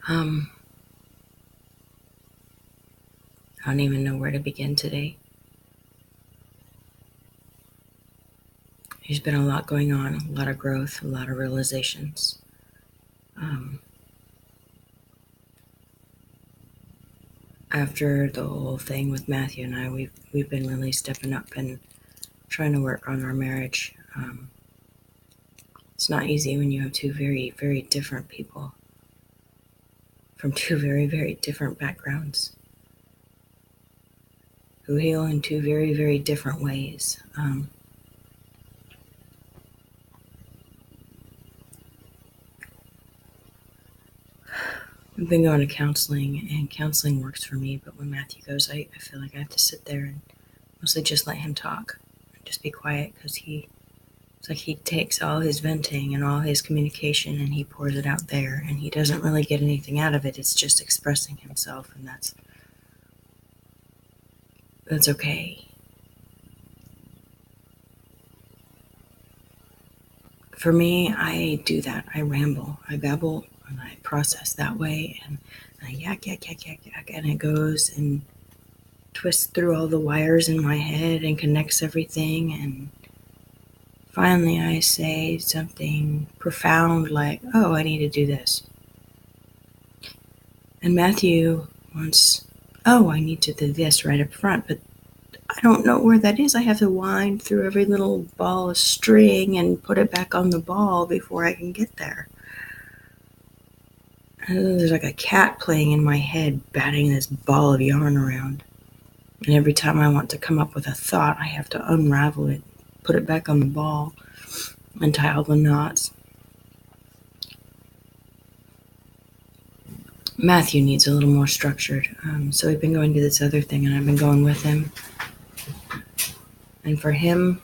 I don't even know where to begin today. There's been a lot going on, a lot of growth, a lot of realizations. After the whole thing with Matthew and I, we've been really stepping up and trying to work on our marriage. It's not easy when you have two very, very different people from two very, very different backgrounds who heal in two very, very different ways. I've been going to counseling, and counseling works for me, but when Matthew goes, I feel like I have to sit there and mostly just let him talk, just be quiet, because it's like he takes all his venting and all his communication and he pours it out there, and he doesn't really get anything out of it. It's just expressing himself, and that's okay. For me, I do that. I ramble, I babble, and I process that way, and I yak, and it goes and twists through all the wires in my head and connects everything, and finally I say something profound like, oh, I need to do this. And Matthew wants, oh, I need to do this right up front, but I don't know where that is. I have to wind through every little ball of string and put it back on the ball before I can get there. And there's like a cat playing in my head, batting this ball of yarn around. And every time I want to come up with a thought, I have to unravel it, put it back on the ball, and tie all the knots. Matthew needs a little more structured. So we've been going to this other thing, and I've been going with him. And for him,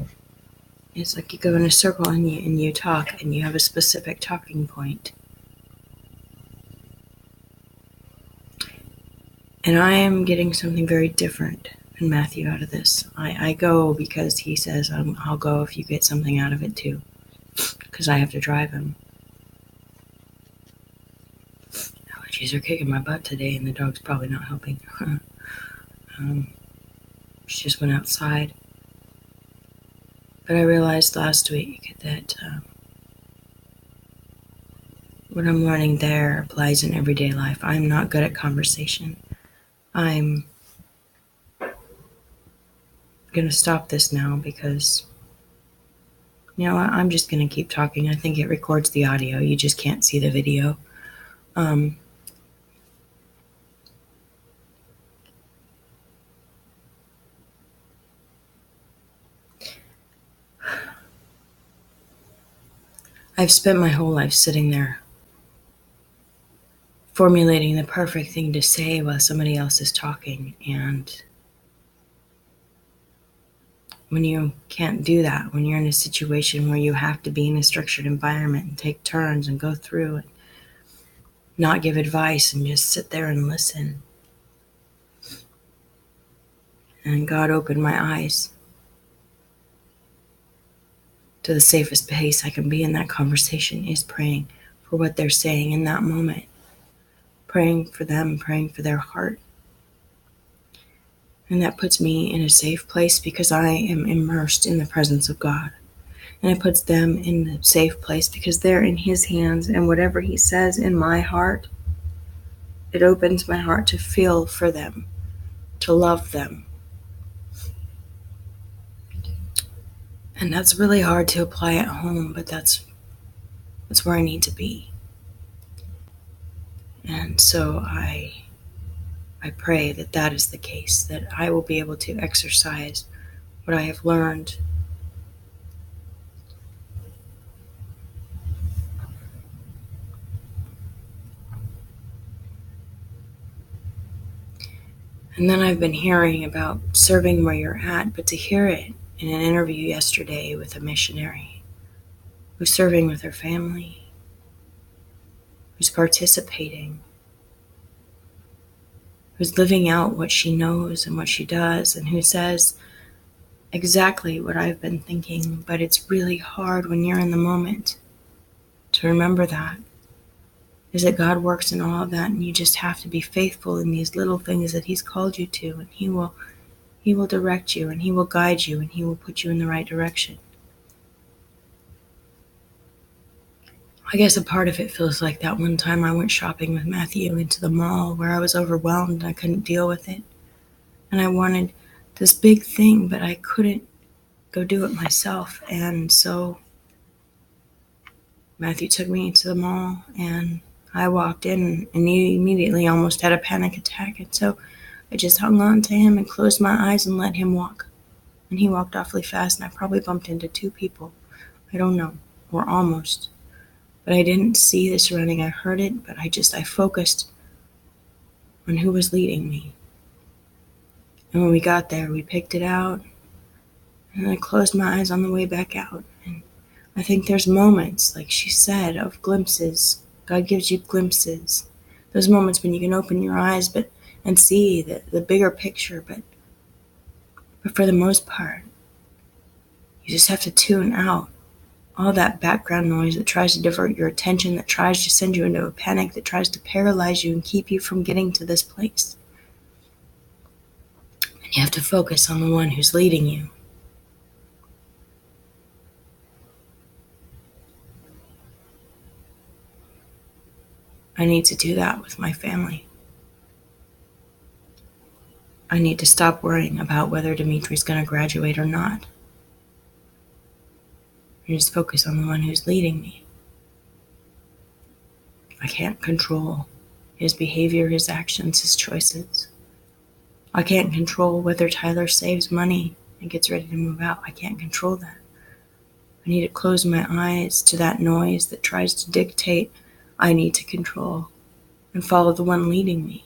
it's like you go in a circle and you talk, and you have a specific talking point. And I am getting something very different than Matthew out of this. I go because he says, I'll go if you get something out of it too, because I have to drive him. Allergies are kicking my butt today, and the dog's probably not helping. She just went outside. But I realized last week that what I'm learning there applies in everyday life. I'm not good at conversation. I'm going to stop this now because, I'm just going to keep talking. I think it records the audio. You just can't see the video. I've spent my whole life sitting there formulating the perfect thing to say while somebody else is talking, and when you can't do that, when you're in a situation where you have to be in a structured environment and take turns and go through and not give advice and just sit there and listen. And God opened my eyes to the safest place I can be in that conversation is praying for what they're saying in that moment. Praying for them, praying for their heart. And that puts me in a safe place because I am immersed in the presence of God. And it puts them in a safe place because they're in His hands, and whatever He says in my heart, it opens my heart to feel for them, to love them. And that's really hard to apply at home, but that's where I need to be. And so I pray that that is the case, that I will be able to exercise what I have learned. And then I've been hearing about serving where you're at, but to hear it in an interview yesterday with a missionary who's serving with her family, who's participating, who's living out what she knows and what she does, and who says exactly what I've been thinking, but it's really hard when you're in the moment to remember that. is that God works in all of that, and you just have to be faithful in these little things that He's called you to, and He will direct you, and He will guide you, and He will put you in the right direction. I guess a part of it feels like that one time I went shopping with Matthew into the mall where I was overwhelmed and I couldn't deal with it. And I wanted this big thing, but I couldn't go do it myself. And so Matthew took me to the mall, and I walked in, and he immediately almost had a panic attack. And so I just hung on to him and closed my eyes and let him walk. And he walked awfully fast, and I probably bumped into 2 people. I don't know, or almost. But I didn't see this running. I heard it, but I focused on who was leading me. And when we got there, we picked it out, and I closed my eyes on the way back out. And I think there's moments, like she said, of glimpses. God gives you glimpses. Those moments when you can open your eyes and see the bigger picture, but for the most part, you just have to tune out all that background noise that tries to divert your attention, that tries to send you into a panic, that tries to paralyze you and keep you from getting to this place. And you have to focus on the one who's leading you. I need to do that with my family. I need to stop worrying about whether Dimitri's going to graduate or not. And just focus on the one who's leading me. I can't control his behavior, his actions, his choices. I can't control whether Tyler saves money and gets ready to move out. I can't control that. I need to close my eyes to that noise that tries to dictate. I need to control and follow the one leading me.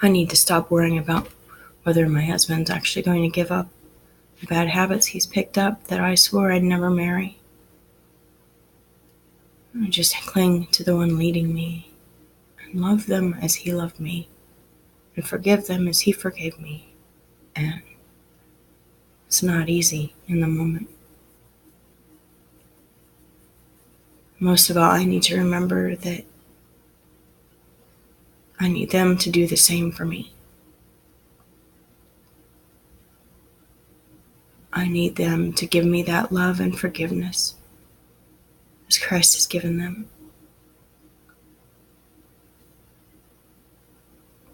I need to stop worrying about whether my husband's actually going to give up the bad habits he's picked up that I swore I'd never marry. I just cling to the one leading me and love them as he loved me and forgive them as he forgave me. And it's not easy in the moment. Most of all, I need to remember that I need them to do the same for me. I need them to give me that love and forgiveness as Christ has given them.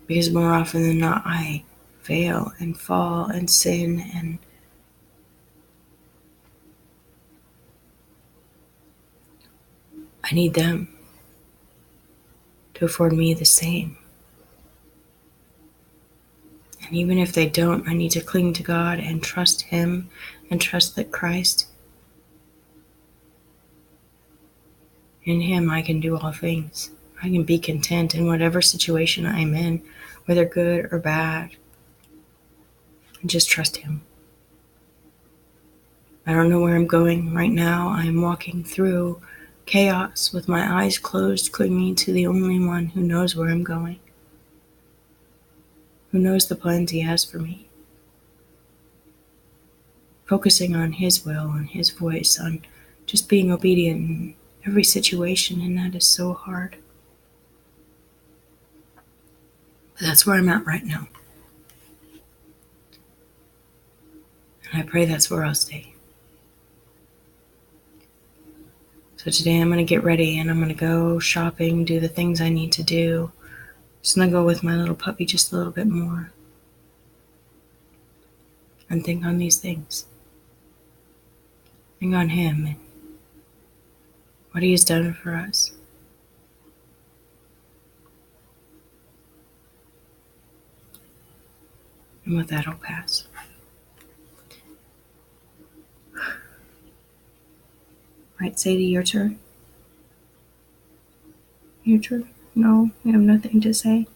Because more often than not, I fail and fall and sin, and I need them to afford me the same. And even if they don't, I need to cling to God and trust Him and trust that Christ, in Him I can do all things. I can be content in whatever situation I'm in, whether good or bad, and just trust Him. I don't know where I'm going right now. I'm walking through chaos with my eyes closed, clinging to the only one who knows where I'm going, who knows the plans He has for me. Focusing on His will, on His voice, on just being obedient in every situation, and that is so hard. But that's where I'm at right now. And I pray that's where I'll stay. So today I'm going to get ready and I'm going to go shopping, do the things I need to do, snuggle with my little puppy just a little bit more, and think on these things. Think on Him and what He has done for us. And with that, I'll pass. Right, Sadie, your turn? Your turn? No, you have nothing to say?